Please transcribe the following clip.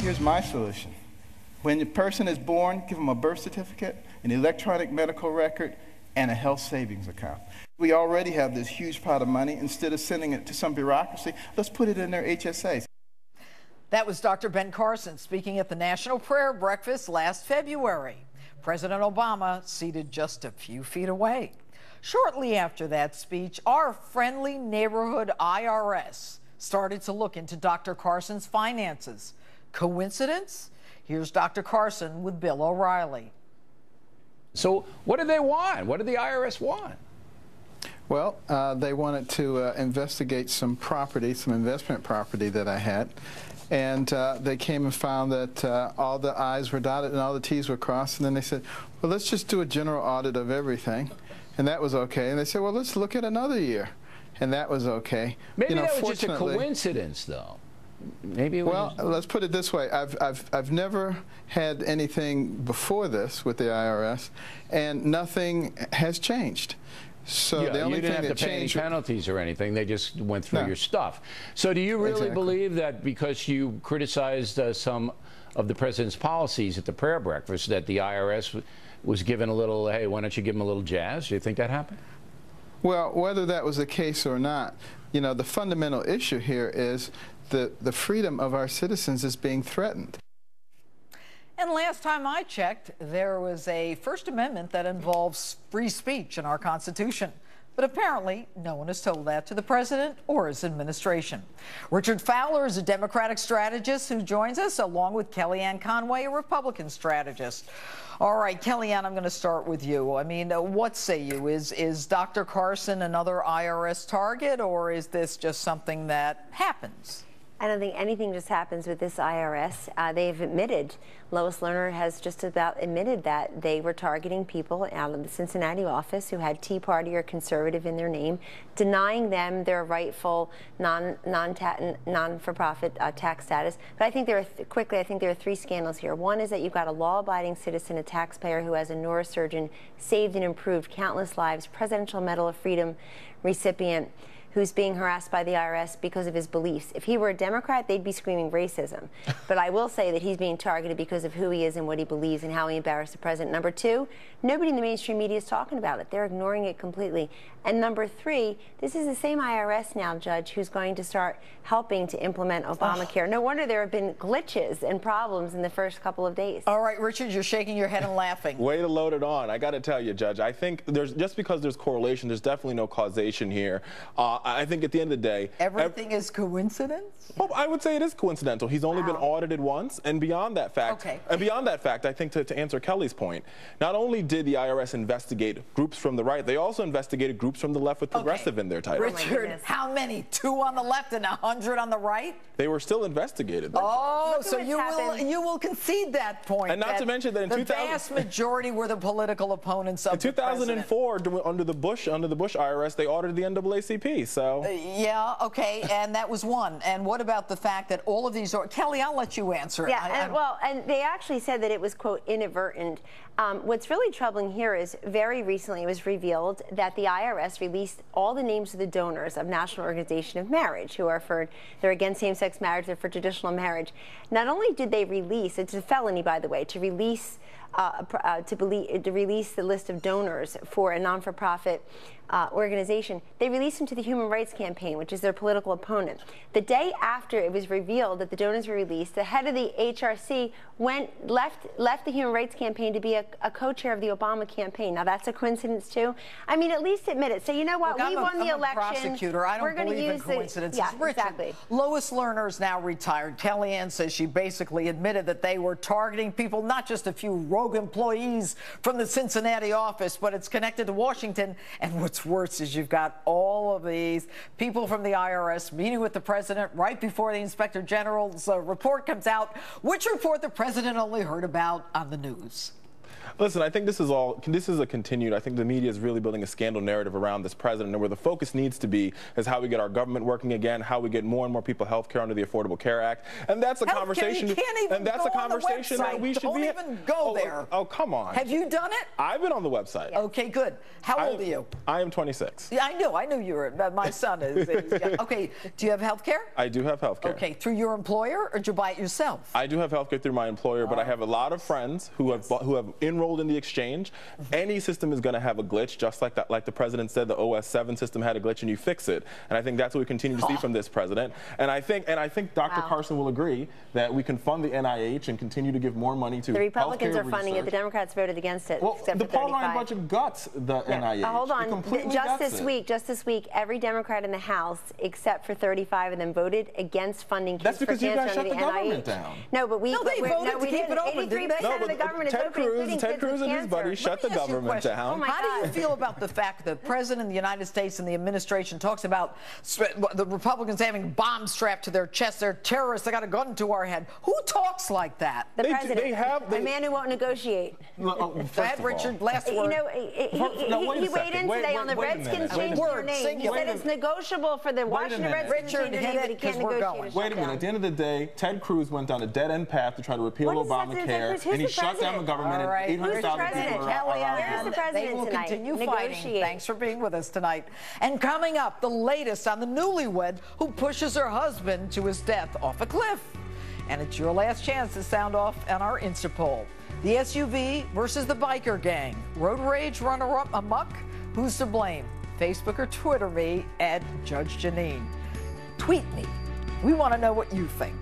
Here's my solution. When the person is born, give them a birth certificate, an electronic medical record, and a health savings account. We already have this huge pot of money. Instead of sending it to some bureaucracy, let's put it in their HSAs. That was Dr. Ben Carson speaking at the National Prayer Breakfast last February. President Obama seated just a few feet away. Shortly after that speech, our friendly neighborhood IRS started to look into Dr. Carson's finances. Coincidence? Here's Dr. Carson with Bill O'Reilly. So what do they want? What did the IRS want? Well, they wanted to investigate some property, some investment property that I had. And they came and found that all the I's were dotted and all the T's were crossed. And then they said, well, let's just do a general audit of everything. And that was okay. And they said, well, let's look at another year. And that was okay. Maybe that was just a coincidence, though. Maybe it was. Well, let's put it this way. I've never had anything before this with the IRS, and nothing has changed. So the only you didn't thing have to pay any penalties or anything. They just went through your stuff. So do you really believe that because you criticized some of the president's policies at the prayer breakfast that the IRS was given a little, hey, why don't you give them a little jazz? Do you think that happened? Well, whether that was the case or not, you know, the fundamental issue here is the freedom of our citizens is being threatened. And last time I checked, there was a First Amendment that involves free speech in our Constitution. But apparently, no one has told that to the president or his administration. Richard Fowler is a Democratic strategist who joins us, along with Kellyanne Conway, a Republican strategist. All right, Kellyanne, I'm going to start with you. I mean, what say you? Is Dr. Carson another IRS target, or is this just something that happens? I don't think anything just happens with this IRS. They've admitted, Lois Lerner has just about admitted that they were targeting people out of the Cincinnati office who had Tea Party or conservative in their name, denying them their rightful non-for-profit tax status. But I think there are three scandals here. One is that you've got a law-abiding citizen, a taxpayer who has a neurosurgeon, saved and improved countless lives, Presidential Medal of Freedom recipient, who's being harassed by the IRS because of his beliefs. If he were a Democrat, they'd be screaming racism. But I will say that he's being targeted because of who he is and what he believes and how he embarrassed the president. Number two, nobody in the mainstream media is talking about it. They're ignoring it completely. And number three, this is the same IRS now, Judge, who's going to start helping to implement Obamacare. No wonder there have been glitches and problems in the first couple of days. All right, Richard, you're shaking your head and laughing. Way to load it on. I got to tell you, Judge, I think just because there's correlation, there's definitely no causation here. I think at the end of the day, everything is coincidence? Well, I would say it is coincidental. He's only been audited once, and beyond that fact, I think to answer Kelly's point, not only did the IRS investigate groups from the right, they also investigated groups from the left with progressive in their title. Richard, how many? 2 on the left and 100 on the right? They were still investigated. Oh, so you will concede that point. And not to mention that in the vast majority were the political opponents of the president. In 2004, under the Bush IRS, they audited the NAACP. So yeah, okay, and that was one. And what about the fact that all of these are Kelly? I'll let you answer. Yeah, and they actually said that it was, quote, inadvertent. What's really troubling here is very recently it was revealed that the IRS released all the names of the donors of National Organization of Marriage, who are they're against same-sex marriage, they're for traditional marriage. Not only did they release, it's a felony, by the way, to release release the list of donors for a non-for-profit organization, they released them to the Human Rights Campaign, which is their political opponent. The day after it was revealed that the donors were released, the head of the HRC left the Human Rights Campaign to be a co-chair of the Obama campaign. Now that's a coincidence too. I mean, at least admit it. Say, you know what, we won the election. Prosecutor. I don't believe in coincidences. Yeah, exactly. Lois Lerner is now retired. Kellyanne says she basically admitted that they were targeting people, not just a few rogue employees from the Cincinnati office, but it's connected to Washington. And what's worse is you've got all of these people from the IRS meeting with the president right before the Inspector General's report comes out, which report the president only heard about on the news. Listen, I think this is a continued, I think the media is really building a scandal narrative around this president, and where the focus needs to be is how we get our government working again, how we get more and more people health care under the Affordable Care Act. And that's a conversation that we should be. Don't even go there. Oh, come on. Have you done it? I've been on the website. Okay, good. How old are you? I am 26. Yeah, I knew you were. My son is. Yeah. Okay, do you have health care? I do have health care. Okay, through your employer, or did you buy it yourself? I do have health care through my employer, but I have a lot of friends who have enrolled in the exchange. Any system is going to have a glitch, just like that. Like the president said, the OS 7 system had a glitch, and you fix it. And I think that's what we continue to see from this president. And I think Dr. Carson will agree that we can fund the NIH and continue to give more money to the Republicans healthcare are funding research. it. The Democrats voted against it. Well, except the for 35. Paul Ryan budget guts the NIH. Hold on. Just this week, every Democrat in the House, except for 35 of them, voted against funding That's kids for because you cancer guys shut under the government down. No, but we voted to keep it open. 83% of the government is open, including Ted kids with Cruz and his cancer. buddies shut the government down. How do you feel about the fact that the president of the United States and the administration talks about the Republicans having bombs strapped to their chests? They're terrorists. They got a gun to our head. Who talks like that? The president, a man who won't negotiate. Richard, last word. He weighed in today on the Redskins changing their name. He said it's negotiable for the Washington Redskins to change their name, but he can't negotiate. Wait a minute. At the end of the day, Ted Cruz went down a dead-end path to try to repeal Obamacare, and he shut down the government, and 800,000 people are Where's the president They will tonight? continue fighting. Thanks for being with us tonight. And coming up, the latest on the newlywed who pushes her husband to his death off a cliff. And it's your last chance to sound off on our Insta poll. The SUV versus the biker gang. Road rage runner-up amok? Who's to blame? Facebook or Twitter me at Judge Jeanine. Tweet me. We want to know what you think.